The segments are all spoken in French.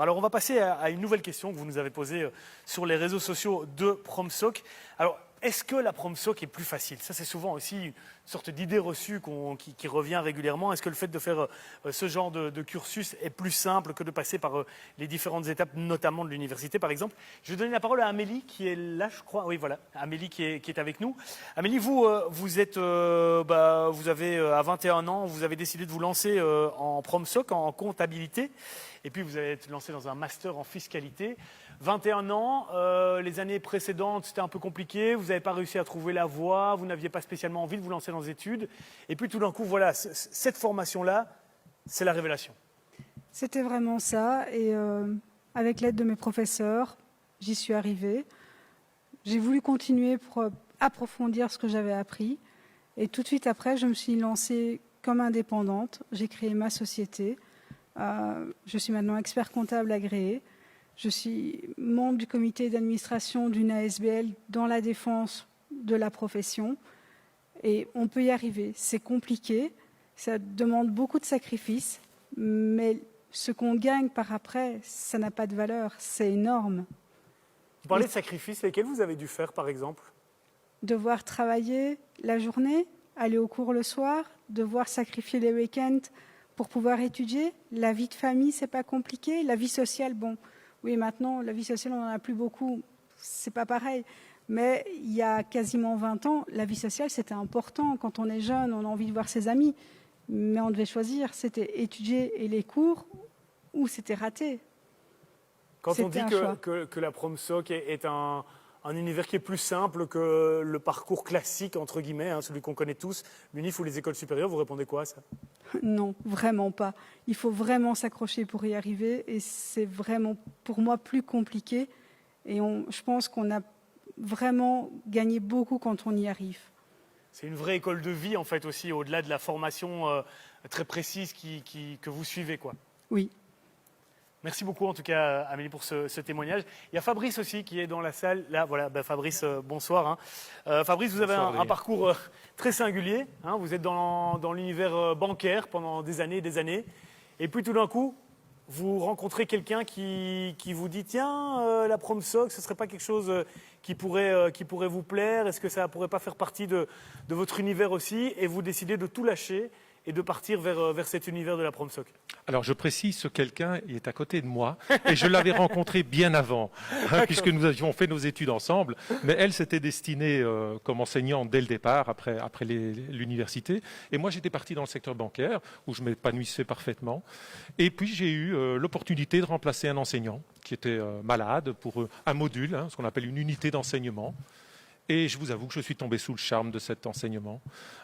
Alors on va passer à une nouvelle question que vous nous avez posée sur les réseaux sociaux de PromSoc. Alors est-ce que la PromSoc est plus facile? Ça c'est souvent aussi une sorte d'idée reçue qui revient régulièrement. Est-ce que le fait de faire ce genre de cursus est plus simple que de passer par les différentes étapes, notamment de l'université par exemple? Je vais donner la parole à Amélie qui est là je crois. Oui voilà, Amélie qui est avec nous. Amélie, vous avez à 21 ans, vous avez décidé de vous lancer en PromSoc, en comptabilité. Et puis vous avez été lancé dans un master en fiscalité. 21 ans, les années précédentes c'était un peu compliqué, vous n'avez pas réussi à trouver la voie, vous n'aviez pas spécialement envie de vous lancer dans les études. Et puis tout d'un coup, voilà, cette formation-là, c'est la révélation. C'était vraiment ça. Et avec l'aide de mes professeurs, j'y suis arrivée. J'ai voulu continuer pour approfondir ce que j'avais appris. Et tout de suite après, je me suis lancée comme indépendante. J'ai créé ma société. Je suis maintenant expert comptable agréé. Je suis membre du comité d'administration d'une ASBL dans la défense de la profession. Et on peut y arriver. C'est compliqué, ça demande beaucoup de sacrifices, mais ce qu'on gagne par après, ça n'a pas de valeur. C'est énorme. Vous parlez de sacrifices, lesquels vous avez dû faire par exemple? Devoir travailler la journée, aller au cours le soir, devoir sacrifier les week-ends pour pouvoir étudier. La vie de famille, c'est pas compliqué. La vie sociale, bon, oui, maintenant, la vie sociale, on n'en a plus beaucoup. C'est pas pareil. Mais il y a quasiment 20 ans, la vie sociale, c'était important. Quand on est jeune, on a envie de voir ses amis. Mais on devait choisir. C'était étudier et les cours ou c'était raté. Quand on dit que la PromSoc est un univers qui est plus simple que le parcours classique, entre guillemets, hein, celui qu'on connaît tous, l'UNIF ou les écoles supérieures, vous répondez quoi à ça? Non, vraiment pas. Il faut vraiment s'accrocher pour y arriver et c'est vraiment, pour moi, plus compliqué. Et je pense qu'on a vraiment gagné beaucoup quand on y arrive. C'est une vraie école de vie, en fait, aussi, au-delà de la formation très précise que vous suivez, quoi. Oui. Merci beaucoup, en tout cas, Amélie, pour ce témoignage. Il y a Fabrice aussi qui est dans la salle. Là, voilà, Fabrice, bonsoir. Hein. Fabrice, vous avez un parcours très singulier. Hein. Vous êtes dans l'univers bancaire pendant des années et des années. Et puis, tout d'un coup, vous rencontrez quelqu'un qui vous dit « Tiens, la PromSoc, ce ne serait pas quelque chose qui pourrait vous plaire? Est-ce que ça ne pourrait pas faire partie de votre univers aussi ?» Et vous décidez de tout lâcher et de partir vers cet univers de la PromSoc. Alors je précise, ce quelqu'un est à côté de moi et je l'avais rencontré bien avant, hein, puisque nous avions fait nos études ensemble. Mais elle s'était destinée comme enseignante dès le départ, après l'université. Et moi j'étais parti dans le secteur bancaire, où je m'épanouissais parfaitement. Et puis j'ai eu l'opportunité de remplacer un enseignant qui était malade pour un module, hein, ce qu'on appelle une unité d'enseignement. Et je vous avoue que je suis tombé sous le charme de cet enseignement,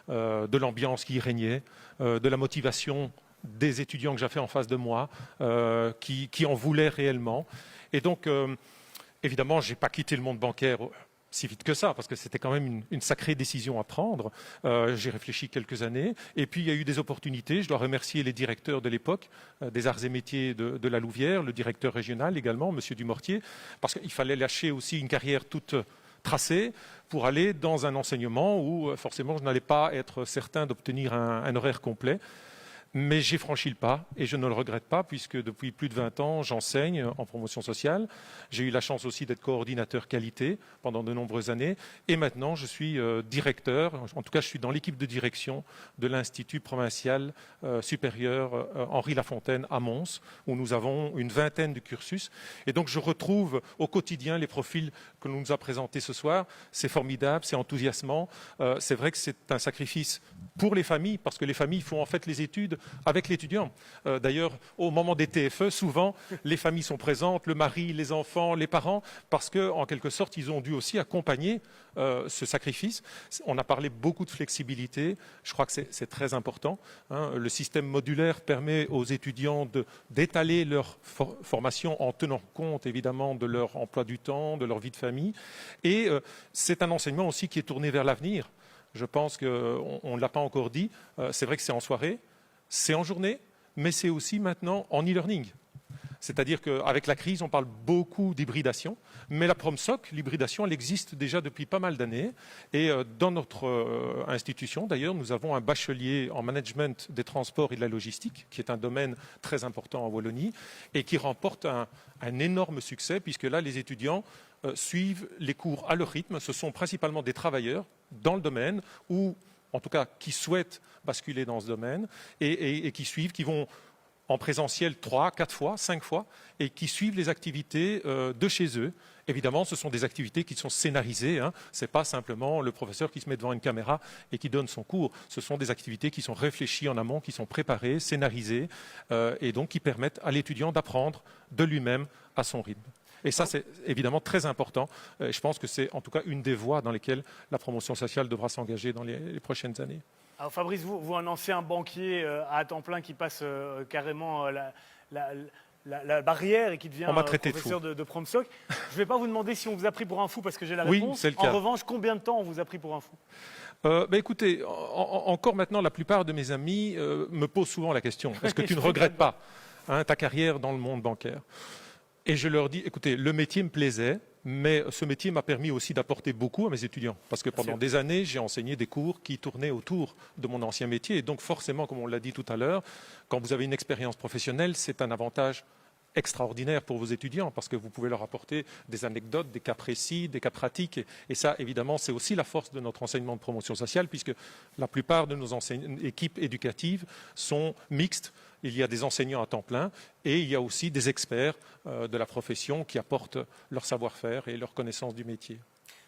de l'ambiance qui y régnait, de la motivation des étudiants que j'avais en face de moi, qui en voulaient réellement. Et donc, évidemment, je n'ai pas quitté le monde bancaire si vite que ça, parce que c'était quand même une sacrée décision à prendre. J'ai réfléchi quelques années, et puis il y a eu des opportunités. Je dois remercier les directeurs de l'époque, des arts et métiers de la Louvière, le directeur régional également, M. Dumortier, parce qu'il fallait lâcher aussi une carrière toute tracé pour aller dans un enseignement où forcément je n'allais pas être certain d'obtenir un horaire complet. Mais j'ai franchi le pas et je ne le regrette pas puisque depuis plus de 20 ans, j'enseigne en promotion sociale. J'ai eu la chance aussi d'être coordinateur qualité pendant de nombreuses années et maintenant je suis directeur, en tout cas je suis dans l'équipe de direction de l'Institut provincial supérieur Henri Lafontaine à Mons où nous avons une vingtaine de cursus et donc je retrouve au quotidien les profils que l'on nous a présentés ce soir. C'est formidable, c'est enthousiasmant. C'est vrai que c'est un sacrifice pour les familles parce que les familles font en fait les études avec l'étudiant. D'ailleurs, au moment des TFE, souvent, les familles sont présentes, le mari, les enfants, les parents, parce qu'en quelque sorte, ils ont dû aussi accompagner ce sacrifice. On a parlé beaucoup de flexibilité, je crois que c'est très important. Hein. Le système modulaire permet aux étudiants d'étaler leur formation en tenant compte, évidemment, de leur emploi du temps, de leur vie de famille. Et c'est un enseignement aussi qui est tourné vers l'avenir. Je pense qu'on ne l'a pas encore dit, c'est vrai que c'est en soirée, c'est en journée, mais c'est aussi maintenant en e-learning. C'est-à-dire qu'avec la crise, on parle beaucoup d'hybridation, mais la PromSoc, l'hybridation, elle existe déjà depuis pas mal d'années. Et dans notre institution, d'ailleurs, nous avons un bachelier en management des transports et de la logistique, qui est un domaine très important en Wallonie, et qui remporte un énorme succès, puisque là, les étudiants suivent les cours à leur rythme. Ce sont principalement des travailleurs dans le domaine, ou en tout cas qui souhaitent basculer dans ce domaine, et qui suivent, qui vont en présentiel 3, 4 fois, 5 fois, et qui suivent les activités de chez eux. Évidemment, ce sont des activités qui sont scénarisées. Ce n'est pas simplement le professeur qui se met devant une caméra et qui donne son cours. Ce sont des activités qui sont réfléchies en amont, qui sont préparées, scénarisées, et donc qui permettent à l'étudiant d'apprendre de lui-même à son rythme. Et ça, c'est évidemment très important. Je pense que c'est en tout cas une des voies dans lesquelles la promotion sociale devra s'engager dans les prochaines années. Alors Fabrice, vous un ancien banquier à temps plein qui passe carrément la barrière et qui devient professeur de PromSoc, je ne vais pas vous demander si on vous a pris pour un fou parce que j'ai la réponse. Oui, c'est le cas. En revanche, combien de temps on vous a pris pour un fou? Écoutez, encore maintenant, la plupart de mes amis me posent souvent la question, est-ce que tu ne regrettes pas ta carrière dans le monde bancaire? Et je leur dis, écoutez, le métier me plaisait, mais ce métier m'a permis aussi d'apporter beaucoup à mes étudiants. Parce que pendant des années, j'ai enseigné des cours qui tournaient autour de mon ancien métier. Et donc forcément, comme on l'a dit tout à l'heure, quand vous avez une expérience professionnelle, c'est un avantage extraordinaire pour vos étudiants parce que vous pouvez leur apporter des anecdotes, des cas précis, des cas pratiques. Et ça, évidemment, c'est aussi la force de notre enseignement de promotion sociale puisque la plupart de nos équipes éducatives sont mixtes. Il y a des enseignants à temps plein et il y a aussi des experts de la profession qui apportent leur savoir-faire et leur connaissance du métier.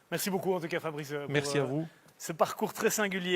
Merci beaucoup en tout cas Fabrice. Merci à vous. Ce parcours très singulier.